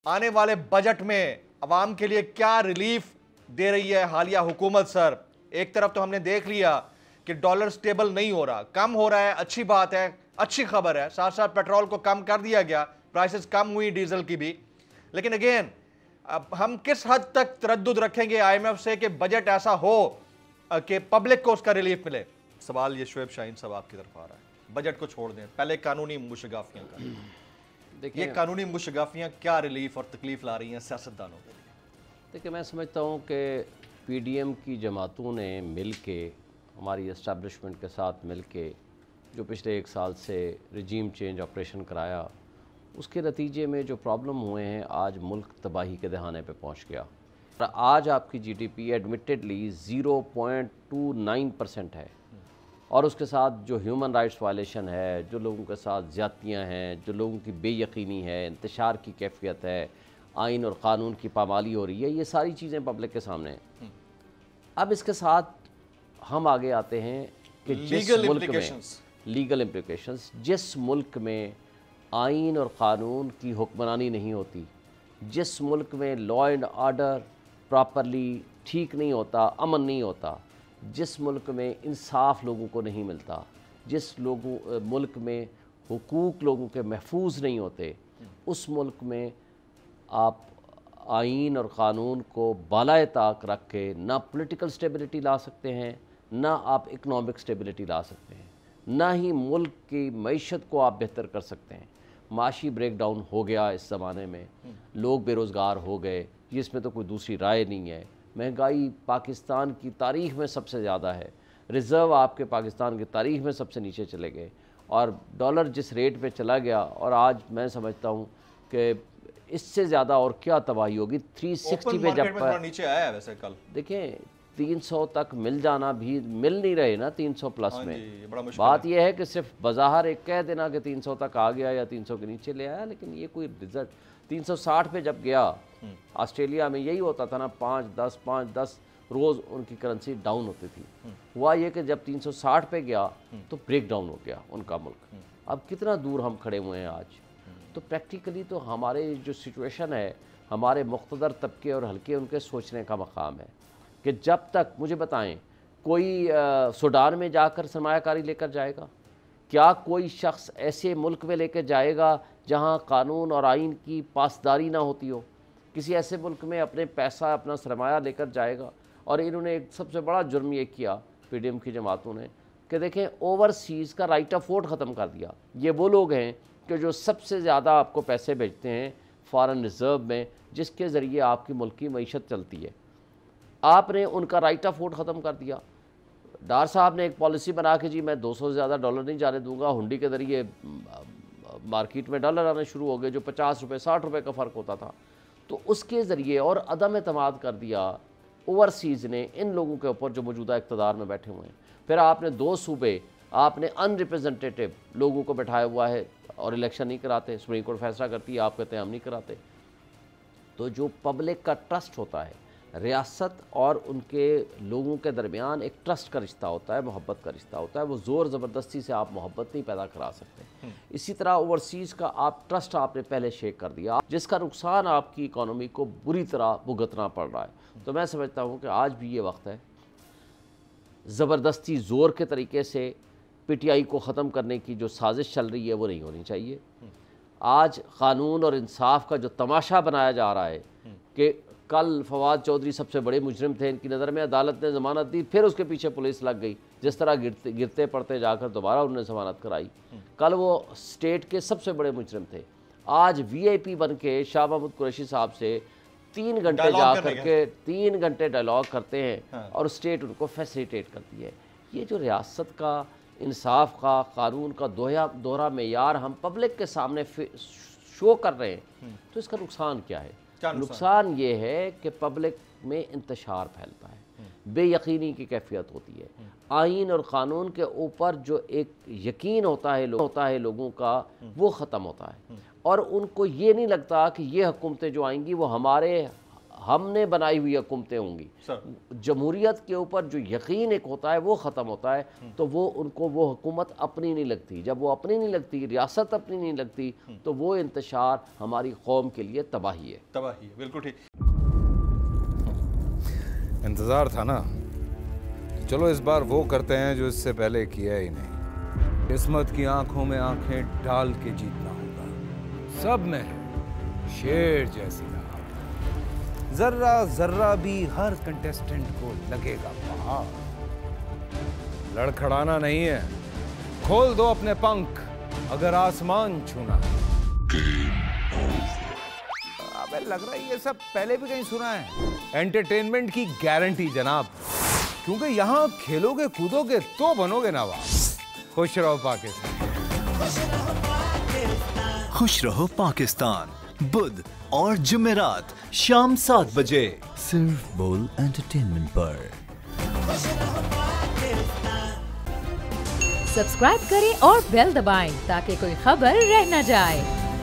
آنے والے بجٹ میں عوام کے لیے کیا ریلیف دے رہی ہے حالیہ حکومت سر؟ ایک طرف تو ہم نے دیکھ لیا کہ ڈالر سٹیبل نہیں ہو رہا، کم ہو رہا ہے، اچھی بات ہے، اچھی خبر ہے، ساتھ ساتھ پیٹرول کو کم کر دیا گیا، پرائسز کم ہوئی ڈیزل کی بھی، لیکن اگین اب ہم کس حد تک تردد رکھیں گے آئی ایم ایف سے کہ بجٹ ایسا ہو کہ پبلک کو اس کا ریلیف ملے؟ سوال یہ شعیب شاہین صاحب آپ کی طرف آ رہا ہے، بجٹ کو چھوڑ دیں، پہلے قانونی مشگافیاں کا یہ قانونی مشگافیاں کیا ریلیف اور تکلیف لا رہی ہیں سیاستدانوں کے لیے؟ دیکھیں میں سمجھتا ہوں کہ پی ڈی ایم کی جماعتوں نے مل کے ہماری اسٹیبلشمنٹ کے ساتھ مل کے جو پچھلے 1 سال سے رجیم چینج آپریشن کرایا، اس کے نتیجے میں جو پرابلم ہوئے ہیں آج ملک تباہی کے دہانے پہ پہنچ گیا۔ آج آپ کی جی ڈی پی ایڈمیٹڈلی 0.29% ہے، اور اس کے ساتھ جو ہیومن رائٹس وائلیشن ہے، جو لوگوں کے ساتھ زیادتیاں ہیں، جو لوگوں کی بے یقینی ہے، انتشار کی کیفیت ہے، آئین اور قانون کی پامالی ہو رہی ہے، یہ ساری چیزیں پبلک کے سامنے ہیں۔ اب اس کے ساتھ ہم آگے آتے ہیں کہ جس ملک میں لیگل امپلیکیشنز، جس ملک میں آئین اور قانون کی حکمرانی نہیں ہوتی، جس ملک میں لا اینڈ آرڈر پراپرلی ٹھیک نہیں ہوتا، امن نہیں ہوتا، جس ملک میں انصاف لوگوں کو نہیں ملتا، جس ملک میں حقوق لوگوں کے محفوظ نہیں ہوتے، اس ملک میں آپ آئین اور قانون کو بالائے طاق رکھ کے نہ پولیٹیکل سٹیبلٹی لا سکتے ہیں، نہ آپ اکنامک سٹیبلٹی لا سکتے ہیں، نہ ہی ملک کی معیشت کو آپ بہتر کر سکتے ہیں۔ معاشی بریک ڈاؤن ہو گیا اس زمانے میں، لوگ بے روزگار ہو گئے، جس میں تو کوئی دوسری رائے نہیں ہے، مہنگائی پاکستان کی تاریخ میں سب سے زیادہ ہے، ریزرو آپ کے پاکستان کی تاریخ میں سب سے نیچے چلے گئے، اور ڈالر جس ریٹ پہ چلا گیا، اور آج میں سمجھتا ہوں کہ اس سے زیادہ اور کیا تباہی ہوگی۔ 360 پہ جب نیچے آیا ہے ویسے کل دیکھیں 300 تک مل جانا بھی مل نہیں رہے نا، 300 پلس میں بات یہ ہے کہ صرف بظاہر ایک کہہ دینا کہ 300 تک آ گیا یا 300 کے نیچے لے آیا، لیکن یہ کوئی رزلٹ 360 پہ جب گیا، آسٹریلیا میں یہی ہوتا تھا نا، 5-10 روز ان کی کرنسی ڈاؤن ہوتی تھی، ہوا یہ کہ جب 360 پہ گیا تو بریک ڈاؤن ہو گیا ان کا ملک۔ اب کتنا دور ہم کھڑے ہوئے ہیں آج، تو پریکٹیکلی تو ہمارے جو سچویشن ہے، ہمارے مقتدر طبقے اور حلقے ان کے سوچنے کا مقام ہے کہ جب تک مجھے بتائیں کوئی سوڈان میں جا کر سرمایہ کاری لے کر جائے گا؟ کیا کوئی شخص ایسے ملک میں لے کے جائے گا جہاں قانون اور آئین کی پاسداری نہ ہوتی ہو؟ کسی ایسے ملک میں اپنے پیسہ اپنا سرمایہ لے کر جائے گا؟ اور انہوں نے ایک سب سے بڑا جرم یہ کیا پی ڈی ایم کی جماعتوں نے کہ دیکھیں اوورسیز کا رائٹ آف ووٹ ختم کر دیا۔ یہ وہ لوگ ہیں کہ جو سب سے زیادہ آپ کو پیسے بھیجتے ہیں فارن ریزرو میں، جس کے ذریعے آپ کی ملک کی معیشت چلتی ہے، آپ نے ان کا رائٹ آف ووٹ ختم کر دیا۔ ڈار صاحب نے ایک پالیسی بنا کے جی میں 200 سے زیادہ ڈالر نہیں جانے دوں گا، ہنڈی کے ذریعے مارکیٹ میں ڈالر آنے شروع ہو گئے، جو 50 روپے 60 روپے کا فرق ہوتا تھا، تو اس کے ذریعے اور عدم اعتماد کر دیا اوورسیز نے ان لوگوں کے اوپر جو موجودہ اقتدار میں بیٹھے ہوئے ہیں۔ پھر آپ نے 2 صوبے آپ نے ان ریپرزنٹیٹیو لوگوں کو بٹھایا ہوا ہے اور الیکشن نہیں کراتے، سپریم کورٹ فیصلہ کرتی ہے، آپ کہتے ہیں ہم نہیں کراتے۔ تو جو پبلک کا ٹرسٹ ہوتا ہے، ریاست اور ان کے لوگوں کے درمیان ایک ٹرسٹ کا رشتہ ہوتا ہے، محبت کا رشتہ ہوتا ہے، وہ زور زبردستی سے آپ محبت نہیں پیدا کرا سکتے۔ اسی طرح اوورسیز کا آپ ٹرسٹ آپ نے پہلے شیک کر دیا، جس کا نقصان آپ کی اکانومی کو بری طرح بھگتنا پڑ رہا ہے۔ تو میں سمجھتا ہوں کہ آج بھی یہ وقت ہے، زبردستی زور کے طریقے سے پی ٹی آئی کو ختم کرنے کی جو سازش چل رہی ہے وہ نہیں ہونی چاہیے۔ آج قانون اور انصاف کا جو تماشا بنایا جا رہا ہے کہ کل فواد چودھری سب سے بڑے مجرم تھے ان کی نظر میں، عدالت نے ضمانت دی، پھر اس کے پیچھے پولیس لگ گئی، جس طرح گرتے پڑتے جا کر دوبارہ انہوں نے ضمانت کرائی۔ کل وہ اسٹیٹ کے سب سے بڑے مجرم تھے، آج وی آئی پی بن کے شاہ محمود قریشی صاحب سے 3 گھنٹے جا کر کے 3 گھنٹے ڈائلاگ کرتے ہیں اور اسٹیٹ ان کو فیسیلیٹیٹ کرتی ہے۔ یہ جو ریاست کا، انصاف کا، قانون کا دوہرا معیار ہم پبلک کے سامنے شو کر رہے ہیں، تو اس کا نقصان کیا ہے؟ نقصان یہ ہے کہ پبلک میں انتشار پھیلتا ہے، بے یقینی کی کیفیت ہوتی ہے، آئین اور قانون کے اوپر جو ایک یقین ہوتا ہے لوگوں کا، وہ ختم ہوتا ہے، اور ان کو یہ نہیں لگتا کہ یہ حکومتیں جو آئیں گی وہ ہمارے ہم نے بنائی ہوئی حکومتیں ہوں گی. جمہوریت کے اوپر جو یقین ایک ہوتا ہے وہ ختم ہوتا ہے, تو وہ ان کو وہ حکومت اپنی نہیں لگتی. جب وہ اپنی نہیں لگتی, ریاست اپنی نہیں لگتی, تو وہ انتشار ہماری قوم کے لیے تباہی ہے. تباہی ہے, بالکل ٹھیک. انتظار تھا نا, چلو اس بار وہ کرتے ہیں جو اس سے پہلے کیا ہی نہیں. قسمت کی آنکھوں میں آنکھیں ڈال کے جیتنا ہوگا. سب میں شیر جیسی راہ, ذرہ ذرہ بھی ہر کنٹیسٹنٹ کو لگے گا پہاڑ. لڑکھڑانا نہیں ہے, کھول دو اپنے پنکھ اگر آسمان چھونا ہے. ابے لگ رہا ہے یہ سب پہلے بھی کہیں سنا ہے. انٹرٹینمنٹ کی گارنٹی جناب, کیونکہ یہاں کھیلو گے کودو گے تو بنو گے نواب. خوش رہو پاکستان. خوش رہو پاکستان, بدھ اور جمعرات شام 7 بجے صرف بول انٹرٹینمنٹ پر. سبسکرائب کریں اور بیل دبائیں تاکہ کوئی خبر رہ نہ جائے.